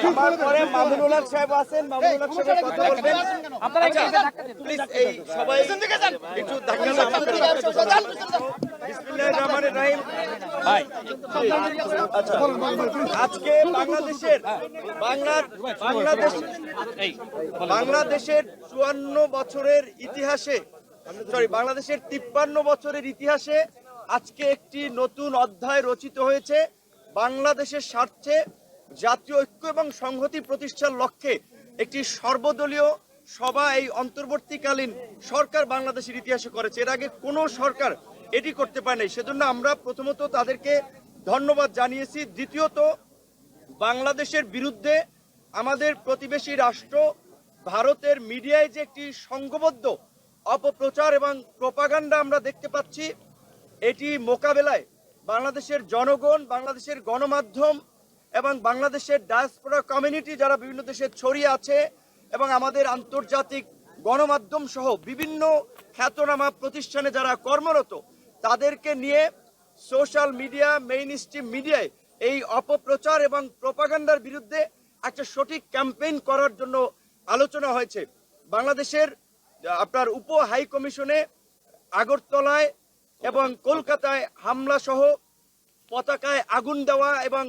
আমার পরে মামুনুল হক সাহেব আছেন, মামুনুল হক সাহেব কথা বলবেন। প্লিজ এই সবাই একটু ধাক্কা বিসমিল্লাহির রহমানির রহিম। আচ্ছা, আজকে বাংলাদেশের 54 বছরের ইতিহাসে, বাংলাদেশের 53 বছরের ইতিহাসে আজকে একটি নতুন অধ্যায় রচিত হয়েছে। বাংলাদেশের স্বার্থে জাতীয় ঐক্য এবং সংহতি প্রতিষ্ঠার লক্ষ্যে একটি সর্বদলীয় সভা এই অন্তর্বর্তীকালীন সরকার বাংলাদেশের ইতিহাসে করেছে। এর আগে কোনো সরকার এটি করতে পারে নাই। সেজন্য আমরা প্রথমত তাদেরকে ধন্যবাদ জানিয়েছি। দ্বিতীয়ত, বাংলাদেশের বিরুদ্ধে আমাদের প্রতিবেশী রাষ্ট্র ভারতের মিডিয়ায় যে একটি সংঘবদ্ধ অপপ্রচার এবং প্রোপাগান্ডা আমরা দেখতে পাচ্ছি, এটি মোকাবেলায় বাংলাদেশের জনগণ, বাংলাদেশের গণমাধ্যম এবং বাংলাদেশের ডায়াসপোরা কমিউনিটি যারা বিভিন্ন দেশে ছড়িয়ে আছে এবং আমাদের আন্তর্জাতিক গণমাধ্যম সহ বিভিন্ন খ্যাতনামা প্রতিষ্ঠানে যারা কর্মরত, তাদেরকে নিয়ে সোশ্যাল মিডিয়া, মেইন স্ট্রিম মিডিয়ায় এই অপপ্রচার এবং প্রোপাগান্ডার বিরুদ্ধে একটা সঠিক ক্যাম্পেইন করার জন্য আলোচনা হয়েছে। বাংলাদেশের আপনার উপ হাই কমিশনে আগরতলায় এবং কলকাতায় হামলা সহ পতাকায় আগুন দেওয়া এবং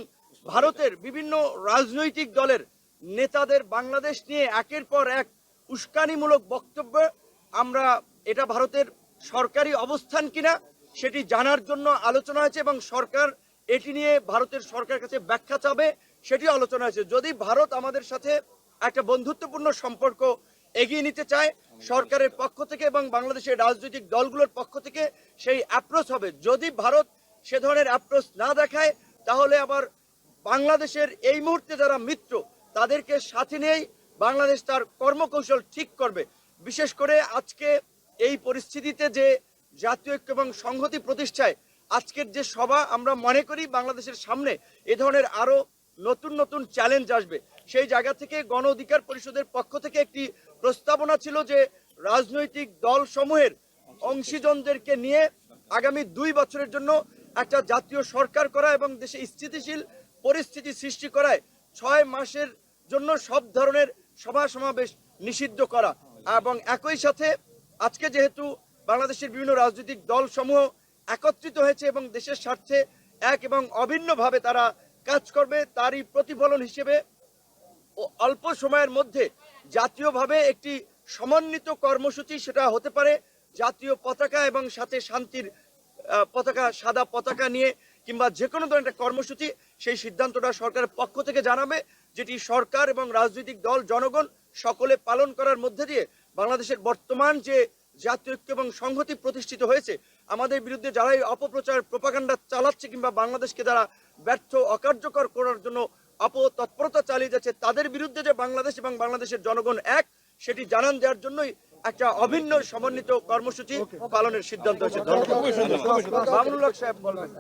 ভারতের বিভিন্ন রাজনৈতিক দলের নেতাদের বাংলাদেশ নিয়ে একের পর এক উস্কানিমূলক বক্তব্য, আমরা এটা ভারতের সরকারি অবস্থান কিনা সেটি জানার জন্য আলোচনা হয়েছে এবং সরকার এটি নিয়ে ভারতের সরকারের কাছে ব্যাখ্যা চাবে, সেটিও আলোচনা হয়েছে। যদি ভারত আমাদের সাথে একটা বন্ধুত্বপূর্ণ সম্পর্ক এগিয়ে নিতে চায় সরকারের পক্ষ থেকে এবং বাংলাদেশের রাজনৈতিক দলগুলোর পক্ষ থেকে সেই অ্যাপ্রোচ হবে। যদি ভারত সে ধরনের অ্যাপ্রোচ না দেখায়, তাহলে আবার বাংলাদেশের এই মুহূর্তে যারা মিত্র তাদেরকে সাথে নিয়েই বাংলাদেশ তার কর্মকৌশল ঠিক করবে। বিশেষ করে আজকে এই পরিস্থিতিতে যে জাতীয় ঐক্য এবং সংহতি প্রতিষ্ঠায় আজকের যে সভা, আমরা মনে করি বাংলাদেশের সামনে এ ধরনের আরো নতুন নতুন চ্যালেঞ্জ আসবে। সেই জায়গা থেকে গণ অধিকার পরিষদের পক্ষ থেকে একটি প্রস্তাবনা ছিল যে রাজনৈতিক দল সমূহের অংশীজনদেরকে নিয়ে আগামী 2 বছরের জন্য একটা জাতীয় সরকার করা এবং দেশে স্থিতিশীল পরিস্থিতি সৃষ্টি করায় 6 মাসের জন্য সব ধরনের সভা সমাবেশ নিষিদ্ধ করা। এবং একই সাথে আজকে যেহেতু বাংলাদেশের বিভিন্ন রাজনৈতিক দল সমূহ একত্রিত হয়েছে এবং দেশের স্বার্থে এক এবং অভিন্নভাবে তারা কাজ করবে, তারই প্রতিফলন হিসেবে অল্প সময়ের মধ্যে জাতীয়ভাবে একটি সমন্বিত কর্মসূচি, সেটা হতে পারে জাতীয় পতাকা এবং সাথে শান্তির পতাকা, সাদা পতাকা নিয়ে কিংবা যে কোনো ধরনের একটা কর্মসূচি, সেই সিদ্ধান্তটা সরকারের পক্ষ থেকে জানাবে, যেটি সরকার এবং রাজনৈতিক দল, জনগণ সকলে পালন করার মধ্যে দিয়ে বাংলাদেশের বর্তমান যে জাতীয় ঐক্য এবং সংহতি প্রতিষ্ঠিত হয়েছে, আমাদের বিরুদ্ধে যারা এই অপপ্রচার প্রোপাগান্ডা চালাচ্ছে কিংবা বাংলাদেশকে যারা ব্যর্থ অকার্যকর করার জন্য অপতৎপরতা চালিয়ে যাচ্ছে, তাদের বিরুদ্ধে যে বাংলাদেশ এবং বাংলাদেশের জনগণ এক, সেটি জানান দেওয়ার জন্যই একটা অভিন্ন সমন্বিত কর্মসূচি পালনের সিদ্ধান্ত হয়েছে। ধন্যবাদ। মামুনুল হক সাহেব বলবেন।